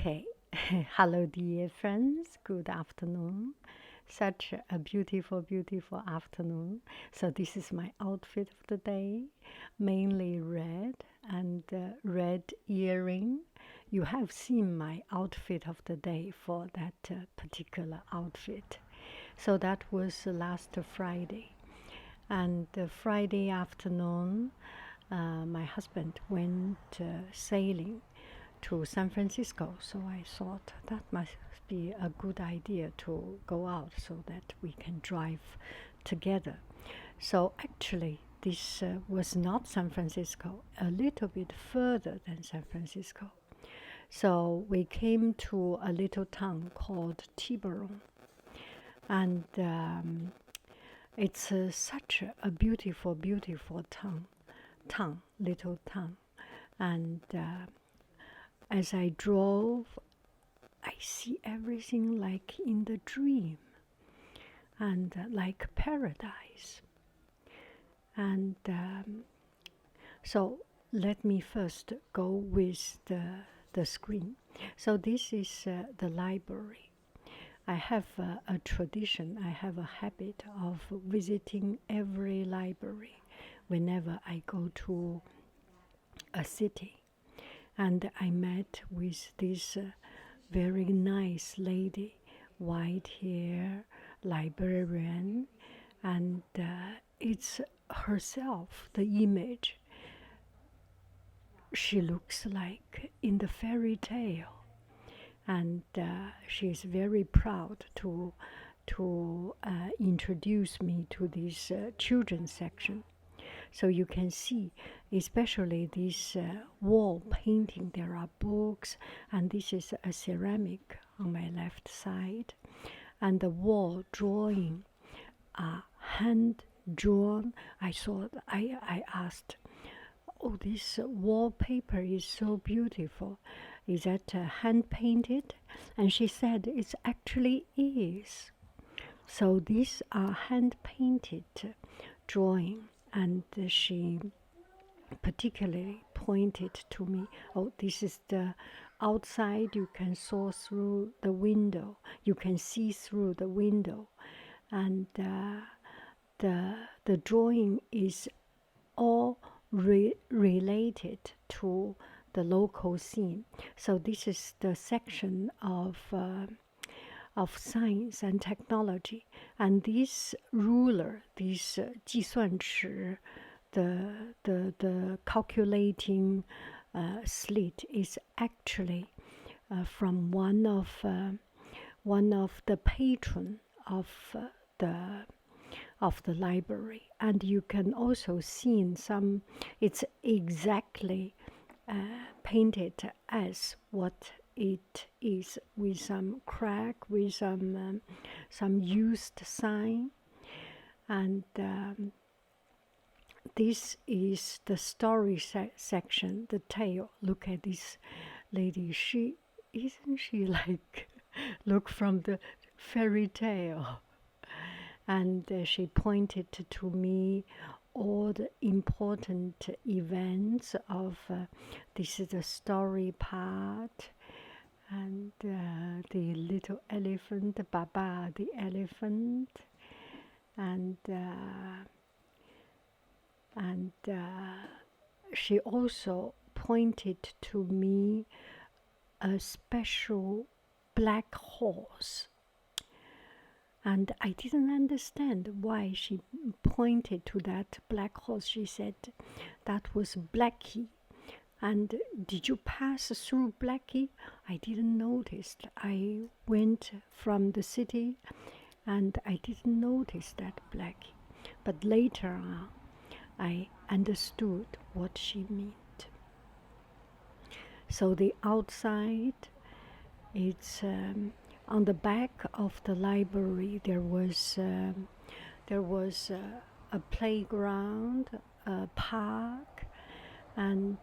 Okay, hello, dear friends. Good afternoon. Such a beautiful, beautiful afternoon. So, this is my outfit of the day, mainly red and red earring. You have seen my outfit of the day for that particular outfit. So, that was last Friday. And Friday afternoon, my husband went sailing to San Francisco. So I thought that must be a good idea to go out so that we can drive together. So actually, this was not San Francisco, a little bit further than San Francisco. So we came to a little town called Tiburon. And it's such a beautiful, beautiful little town. And as I drove, I see everything like in the dream and like paradise. And so let me first go with the screen. So this is the library. I have a tradition, I have a habit of visiting every library whenever I go to a city. And I met with this very nice lady, white hair, librarian, and it's herself, the image. She looks like in the fairy tale. And she's very proud to introduce me to this children's section. So you can see, especially this wall painting, there are books, and this is a ceramic on my left side, and the wall drawing are hand drawn. I asked, oh, this wallpaper is so beautiful. Is that hand painted? And she said it actually is. So these are hand painted drawing, and she particularly pointed to me, oh, this is the outside, you can saw through the window, you can see through the window, and the drawing is all related to the local scene. So this is the section of science and technology, and this ruler, this 计算尺, the calculating slit is actually from one of the patron of the library, and you can also see in some, it's exactly painted as what it is, with some crack, with some used sign. And this is the story section, the tale. Look at this lady. Isn't she like, look from the fairy tale? And she pointed to me all the important events of this is the story part, and the little elephant, Baba the elephant, and she also pointed to me a special black horse. And I didn't understand why she pointed to that black horse. She said that was Blackie. And did you pass through Blackie? I didn't notice. I went from the city and I didn't notice that Blackie. But later on, I understood what she meant. So the outside, it's on the back of the library, there was a playground, a park, and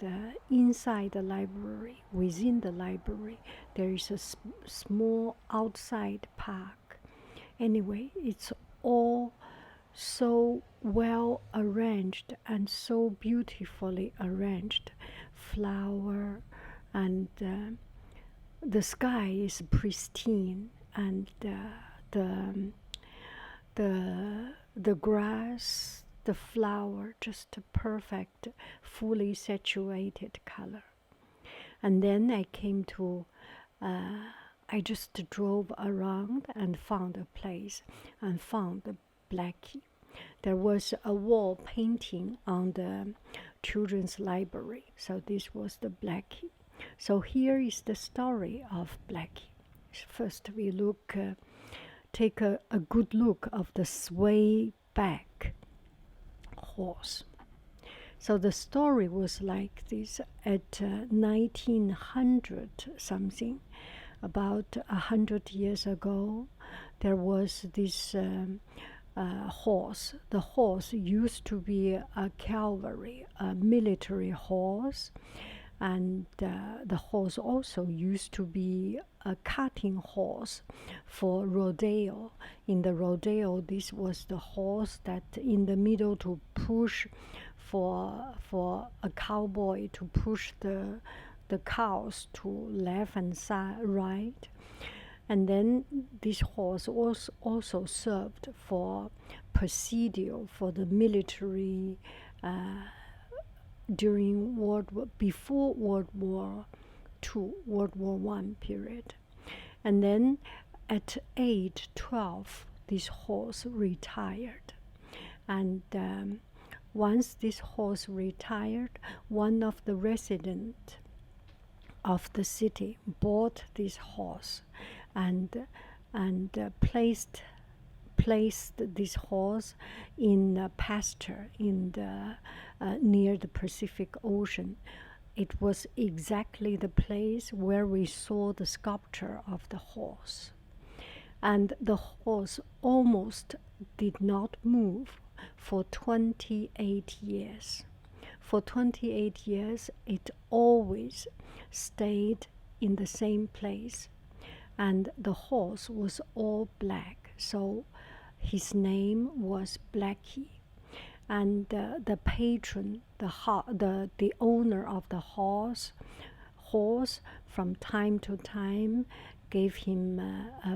inside the library, within the library, there is a small outside park. Anyway, it's all so well arranged and so beautifully arranged, flower and the sky is pristine, and the the grass, the flower, just a perfect, fully saturated color. And then I came to, I just drove around and found a place and found the Blackie. There was a wall painting on the children's library, so this was the Blackie. So here is the story of Blackie. First, we look, take a good look of the sway back horse. So the story was like this: at 1900 something, about 100 years ago, there was this horse. The horse used to be a cavalry, a military horse, and the horse also used to be a cutting horse for rodeo. In the rodeo, this was the horse that in the middle to push for a cowboy to push the cows to left and right. And then this horse also served for presidio, for the military during before World War II, World War I period. And then at age 12, this horse retired. And once this horse retired, one of the residents of the city bought this horse and placed this horse in a pasture in the near the Pacific Ocean. It was exactly the place where we saw the sculpture of the horse. And the horse almost did not move for 28 years. For 28 years, it always stayed in the same place. And the horse was all black, so his name was Blackie. And the patron, the owner of the horse, from time to time gave him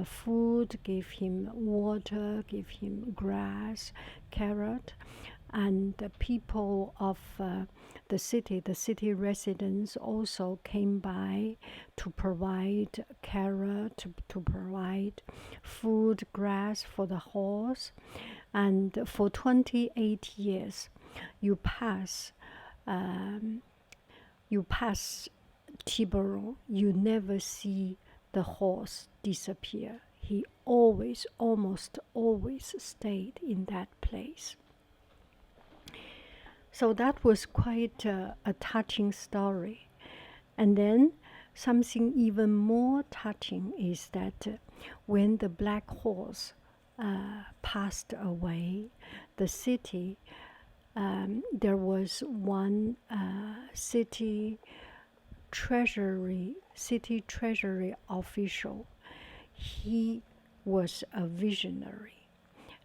food, gave him water, gave him grass, carrot. And the people of the city residents also came by to provide carrot, to provide food, grass for the horse. And for 28 years, you pass Tiburon, you never see the horse disappear. He almost always stayed in that place. So that was quite a touching story. And then something even more touching is that when the black horse passed away, the city, there was one city treasury official. He was a visionary,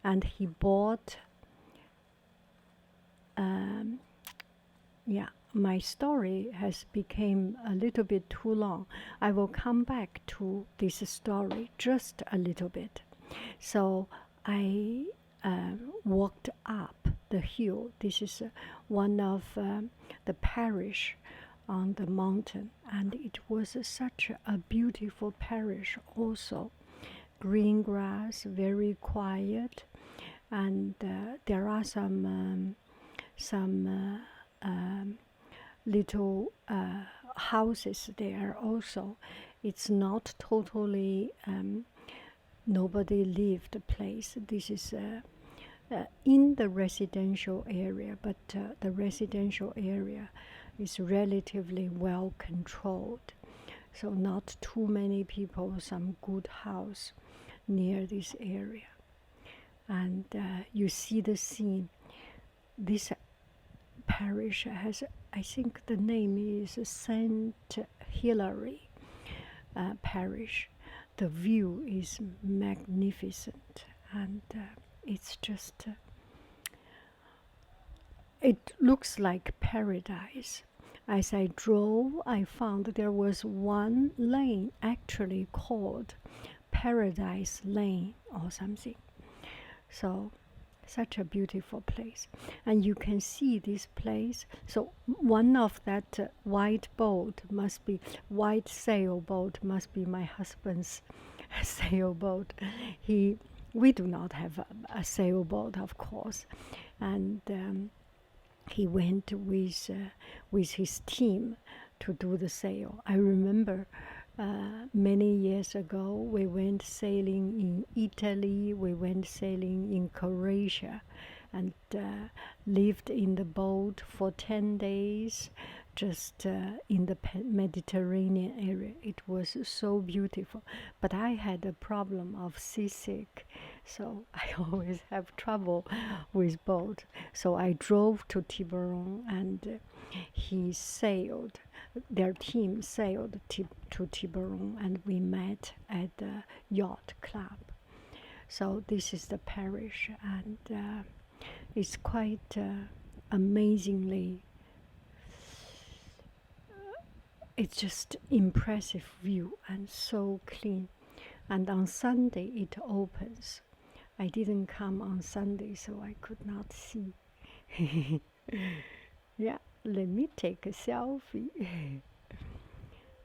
and he bought my story has become a little bit too long. I will come back to this story just a little bit. So I walked up the hill. This is one of the parish on the mountain, and it was such a beautiful parish also. Green grass, very quiet, and there are some little houses there also. It's not totally nobody lived place. This is in the residential area, but the residential area is relatively well controlled. So not too many people, some good house near this area. And you see the scene. This parish has, I think the name is St. Hilary Parish. The view is magnificent, and it's just, it looks like paradise. as I drove, I found there was one lane actually called Paradise Lane or something. So such a beautiful place, and you can see this place. So one of that white sailboat must be my husband's sailboat. We do not have a sailboat, of course, and he went with his team to do the sail. I remember many years ago we went sailing in Italy, we went sailing in Croatia, and lived in the boat for 10 days just in the Mediterranean area. It was so beautiful, but I had a problem of seasick, so I always have trouble with boat. So I drove to Tiburon, and their team sailed to Tiburon, and we met at the yacht club. So this is the parish, and it's quite amazingly, it's just impressive view and so clean. And on Sunday it opens. I didn't come on Sunday, so I could not see. Yeah, let me take a selfie.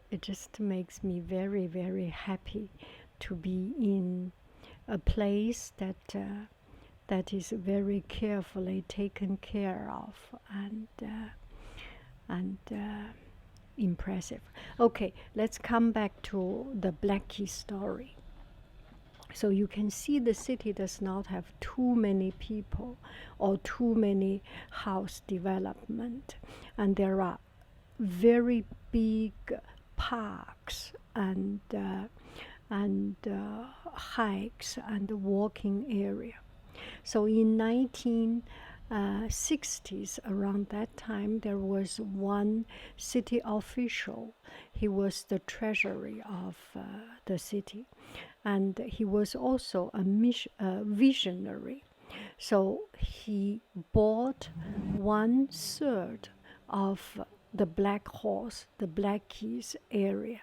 It just makes me very, very happy to be in a place that is very carefully taken care of, and impressive. Okay, let's come back to the Blackie story. So you can see the city does not have too many people or too many house development, and there are very big parks and hikes and walking area. So in 1960s, around that time, there was one city official. He was the treasury of the city, and he was also a visionary. So he bought 1/3 of the Black Horse, the Blackies area,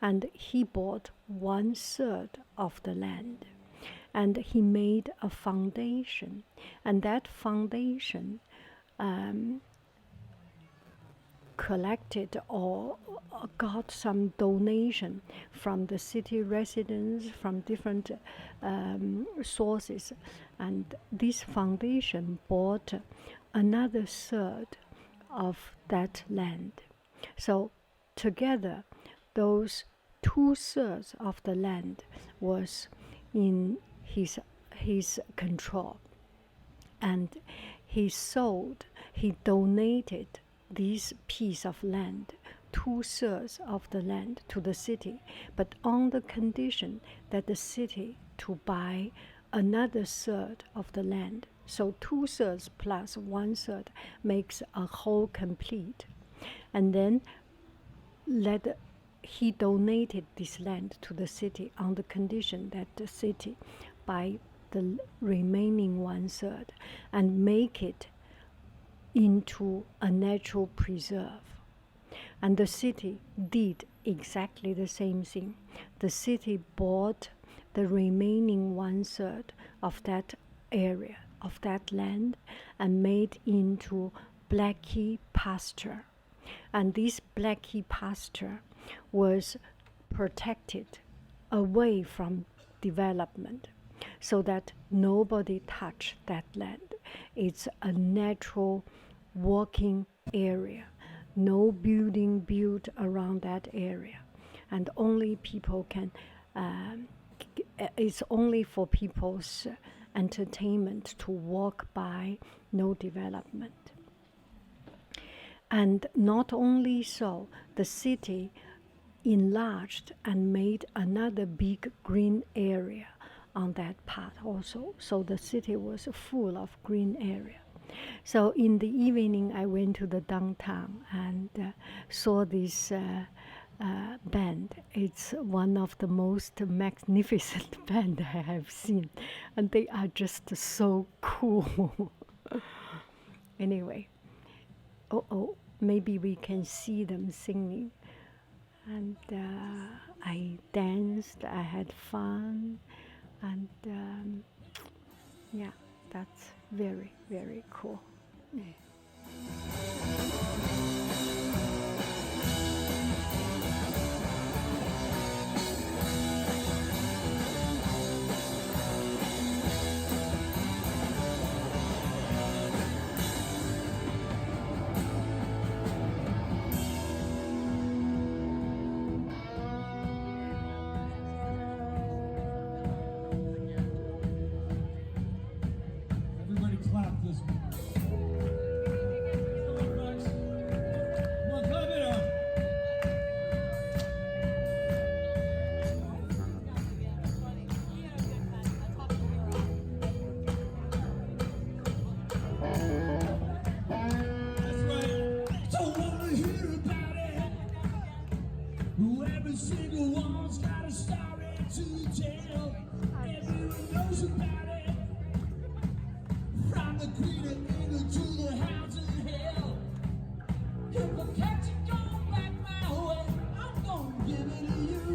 and he bought 1/3 of the land. And he made a foundation, and that foundation collected or got some donation from the city residents, from different sources, and this foundation bought another 1/3 of that land. So together, those 2/3 of the land was in his control, and he donated this piece of land, 2/3 of the land, to the city, but on the condition that the city to buy another 1/3 of the land. So 2/3 plus 1/3 makes a whole complete. And then he donated this land to the city on the condition that the city buy the remaining 1/3 and make it into a natural preserve. And the city did exactly the same thing. The city bought the remaining 1/3 of that area, of that land, and made into Blackie pasture. And this Blackie pasture was protected away from development, so that nobody touched that land. It's a natural walking area, no building built around that area, and only people can, it's only for people's entertainment to walk by, no development. And not only so, the city enlarged and made another big green area on that part also. So the city was full of green area. So in the evening, I went to the downtown and saw this band. It's one of the most magnificent band I have seen, and they are just so cool. Anyway, maybe we can see them singing. And I danced, I had fun, and yeah, that's very, very cool. Yeah. Everybody clap this one. Come on, Max. Come on, clap it up. That's right. Don't wanna hear about it. Every single one's got a story to tell. Everyone knows about it. From the Queen of England to the hounds of hell. If I catch it going back my way, I'm gonna give it to you.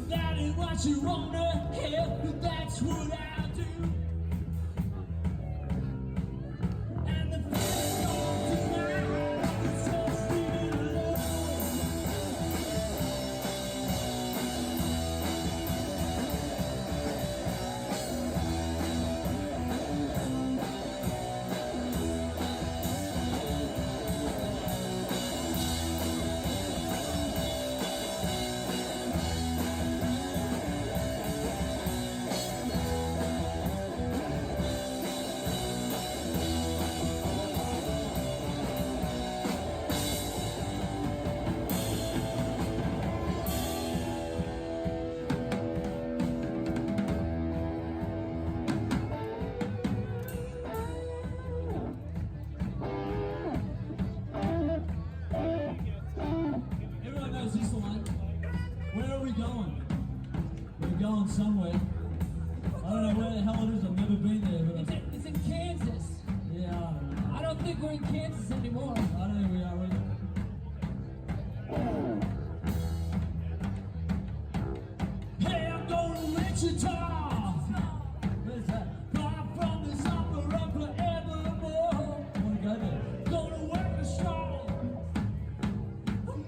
That ain't what you wanna hear, but that's what I'll do. And the feeling's gone to my heart, so leave it alone. Everyone knows this one. Where are we going? We're going somewhere. I don't know where the hell it is. I've never been there, but It's in Kansas. yeah, I don't know. I don't think we're in Kansas anymore. I don't think we are either. Hey, I'm going to Wichita. Where's that? Far from this opera forevermore. I want to go there. Gonna work a strong.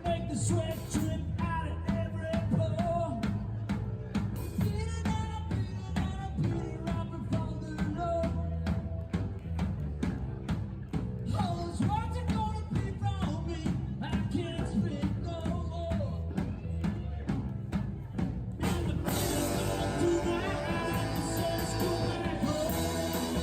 Make the sweat drip out of every pore. Peter right before the Lord. All those words are gonna be from me. I can't speak no more. And the feeling's gone through my eyes. It says go back home.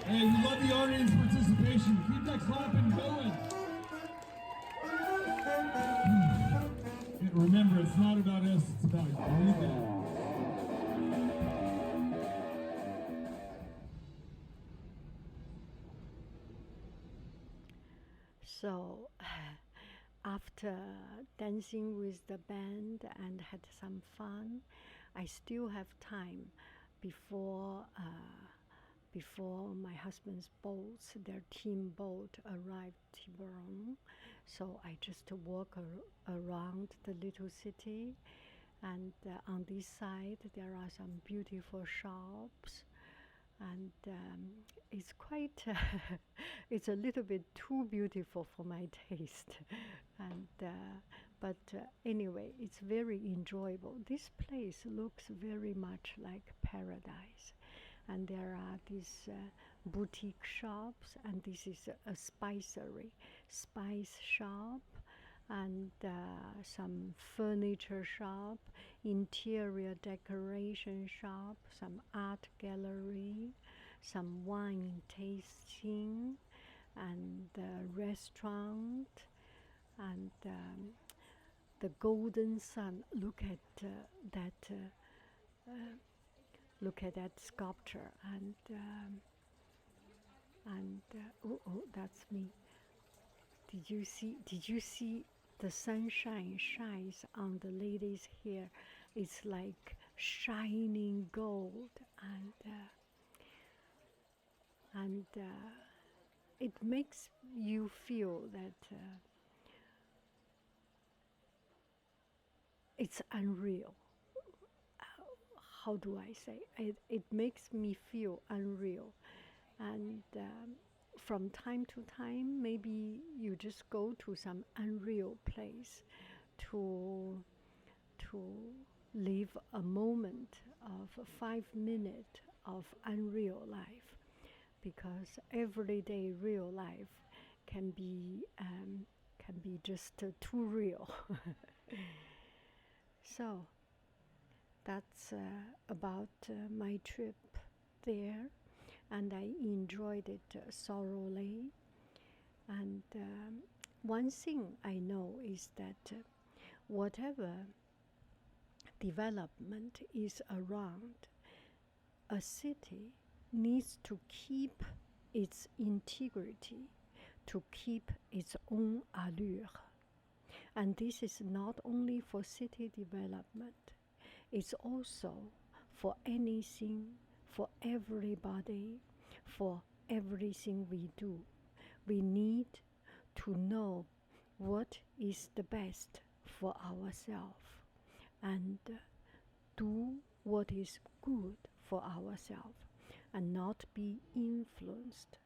Hey, we love the audience participation. Keep that clapping going. Remember, it's not about us, it's about you guys. So, after dancing with the band and had some fun, I still have time before before my husband's boats, their team boat, arrived Tiburon. So I just walk around the little city, and on this side there are some beautiful shops, and it's quite it's a little bit too beautiful for my taste. And but anyway, it's very enjoyable. This place looks very much like paradise, and there are these boutique shops, and this is a spice shop, and some furniture shop, interior decoration shop, some art gallery, some wine tasting, and restaurant, and the golden sun. Look at that. Look at that sculpture, and oh, that's me. Did you see? Did you see the sunshine shines on the lady's hair? It's like shining gold, and it makes you feel that it's unreal. How do I say? It makes me feel unreal, and from time to time, maybe you just go to some unreal place to live a moment of 5 minutes of unreal life, because everyday real life can be just too real. So that's about my trip there, and I enjoyed it thoroughly. And one thing I know is that whatever development is around, a city needs to keep its integrity, to keep its own allure. And this is not only for city development, it's also for anything, for everybody, for everything we do. We need to know what is the best for ourselves and do what is good for ourselves and not be influenced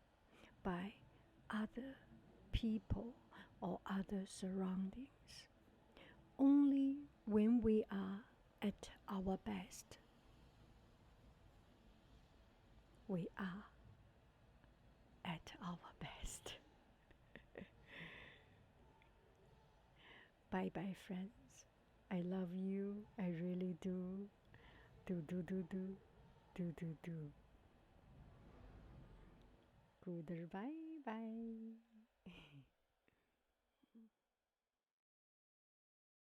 by other people or other surroundings. Only when we are at our best, we are at our best. Bye bye, friends. I love you. I really do. Do, do, do, do. Do, do, do. Goodbye, bye.